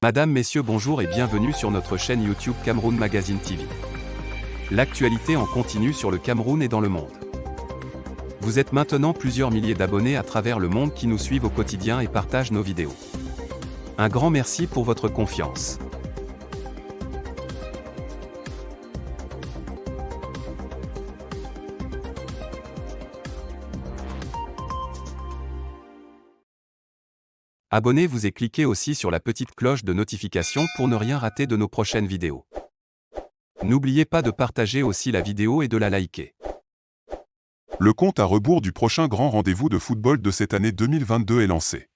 Madame, Messieurs, bonjour et bienvenue sur notre chaîne YouTube Cameroun Magazine TV. L'actualité en continu sur le Cameroun et dans le monde. Vous êtes maintenant plusieurs milliers d'abonnés à travers le monde qui nous suivent au quotidien et partagent nos vidéos. Un grand merci pour votre confiance. Abonnez-vous et cliquez aussi sur la petite cloche de notification pour ne rien rater de nos prochaines vidéos. N'oubliez pas de partager aussi la vidéo et de la liker. Le compte à rebours du prochain grand rendez-vous de football de cette année 2022 est lancé.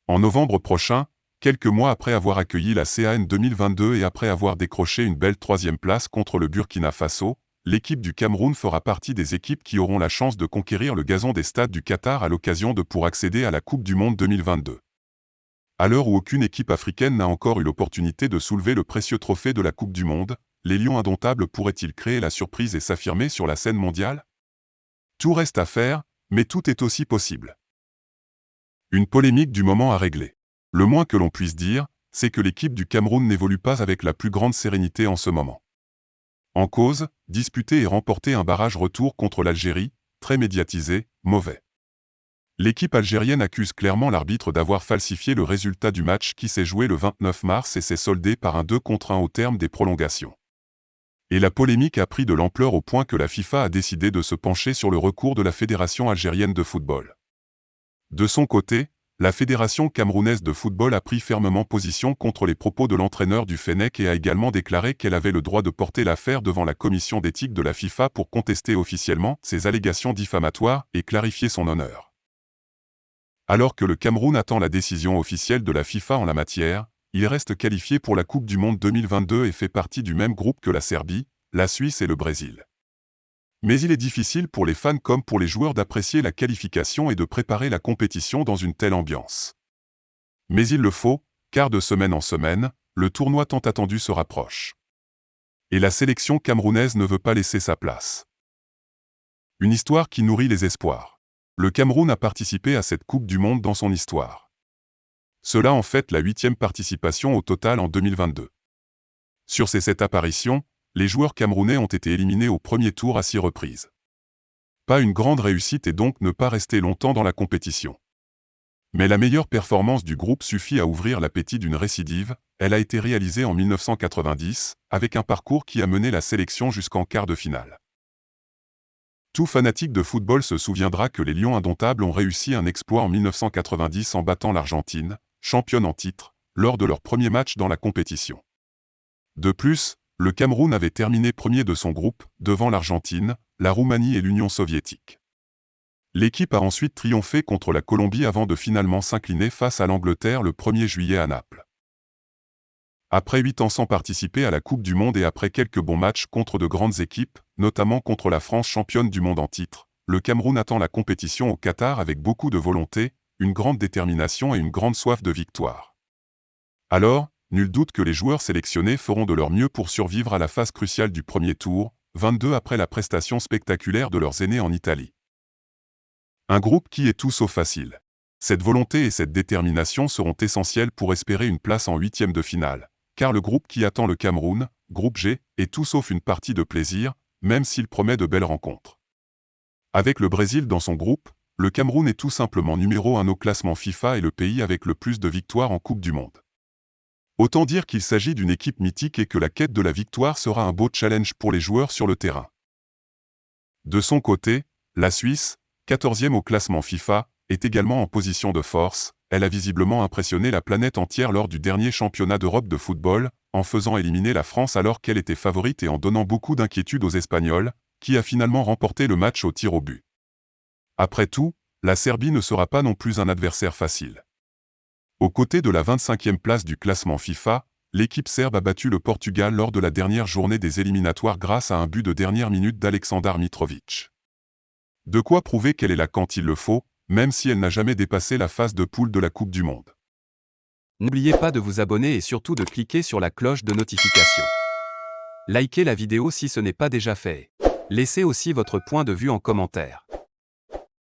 En novembre prochain, quelques mois après avoir accueilli la CAN 2022 et après avoir décroché une belle 3e place contre le Burkina Faso, l'équipe du Cameroun fera partie des équipes qui auront la chance de conquérir le gazon des stades du Qatar à l'occasion de pour accéder à la Coupe du Monde 2022. À l'heure où aucune équipe africaine n'a encore eu l'opportunité de soulever le précieux trophée de la Coupe du Monde, les Lions indomptables pourraient-ils créer la surprise et s'affirmer sur la scène mondiale? Tout reste à faire, mais tout est aussi possible. Une polémique du moment à régler. Le moins que l'on puisse dire, c'est que l'équipe du Cameroun n'évolue pas avec la plus grande sérénité en ce moment. En cause, disputer et remporter un barrage retour contre l'Algérie, très médiatisé, mauvais. L'équipe algérienne accuse clairement l'arbitre d'avoir falsifié le résultat du match qui s'est joué le 29 mars et s'est soldé par un 2-1 au terme des prolongations. Et la polémique a pris de l'ampleur au point que la FIFA a décidé de se pencher sur le recours de la Fédération algérienne de football. De son côté, la Fédération camerounaise de football a pris fermement position contre les propos de l'entraîneur du Fennec et a également déclaré qu'elle avait le droit de porter l'affaire devant la commission d'éthique de la FIFA pour contester officiellement ces allégations diffamatoires et clarifier son honneur. Alors que le Cameroun attend la décision officielle de la FIFA en la matière, il reste qualifié pour la Coupe du Monde 2022 et fait partie du même groupe que la Serbie, la Suisse et le Brésil. Mais il est difficile pour les fans comme pour les joueurs d'apprécier la qualification et de préparer la compétition dans une telle ambiance. Mais il le faut, car de semaine en semaine, le tournoi tant attendu se rapproche. Et la sélection camerounaise ne veut pas laisser sa place. Une histoire qui nourrit les espoirs. Le Cameroun a participé à cette Coupe du Monde dans son histoire. Cela en fait la 8e participation au total en 2022. Sur ces 7 apparitions, les joueurs camerounais ont été éliminés au premier tour à 6 reprises. Pas une grande réussite et donc ne pas rester longtemps dans la compétition. Mais la meilleure performance du groupe suffit à ouvrir l'appétit d'une récidive, elle a été réalisée en 1990, avec un parcours qui a mené la sélection jusqu'en quart de finale. Tout fanatique de football se souviendra que les Lions indomptables ont réussi un exploit en 1990 en battant l'Argentine, championne en titre, lors de leur premier match dans la compétition. De plus, le Cameroun avait terminé premier de son groupe, devant l'Argentine, la Roumanie et l'Union soviétique. L'équipe a ensuite triomphé contre la Colombie avant de finalement s'incliner face à l'Angleterre le 1er juillet à Naples. Après 8 ans sans participer à la Coupe du Monde et après quelques bons matchs contre de grandes équipes, notamment contre la France championne du monde en titre, le Cameroun attend la compétition au Qatar avec beaucoup de volonté, une grande détermination et une grande soif de victoire. Alors, nul doute que les joueurs sélectionnés feront de leur mieux pour survivre à la phase cruciale du premier tour, 22 après la prestation spectaculaire de leurs aînés en Italie. Un groupe qui est tout sauf facile. Cette volonté et cette détermination seront essentielles pour espérer une place en 8e de finale, car le groupe qui attend le Cameroun, groupe G, est tout sauf une partie de plaisir, même s'il promet de belles rencontres. Avec le Brésil dans son groupe, le Cameroun est tout simplement numéro 1 au classement FIFA et le pays avec le plus de victoires en Coupe du Monde. Autant dire qu'il s'agit d'une équipe mythique et que la quête de la victoire sera un beau challenge pour les joueurs sur le terrain. De son côté, la Suisse, 14e au classement FIFA, est également en position de force. Elle a visiblement impressionné la planète entière lors du dernier championnat d'Europe de football, en faisant éliminer la France alors qu'elle était favorite et en donnant beaucoup d'inquiétude aux Espagnols, qui a finalement remporté le match au tir au but. Après tout, la Serbie ne sera pas non plus un adversaire facile. Aux côtés de la 25e place du classement FIFA, l'équipe serbe a battu le Portugal lors de la dernière journée des éliminatoires grâce à un but de dernière minute d'Aleksandar Mitrovic. De quoi prouver qu'elle est là quand il le faut, même si elle n'a jamais dépassé la phase de poule de la Coupe du Monde. N'oubliez pas de vous abonner et surtout de cliquer sur la cloche de notification. Likez la vidéo si ce n'est pas déjà fait. Laissez aussi votre point de vue en commentaire.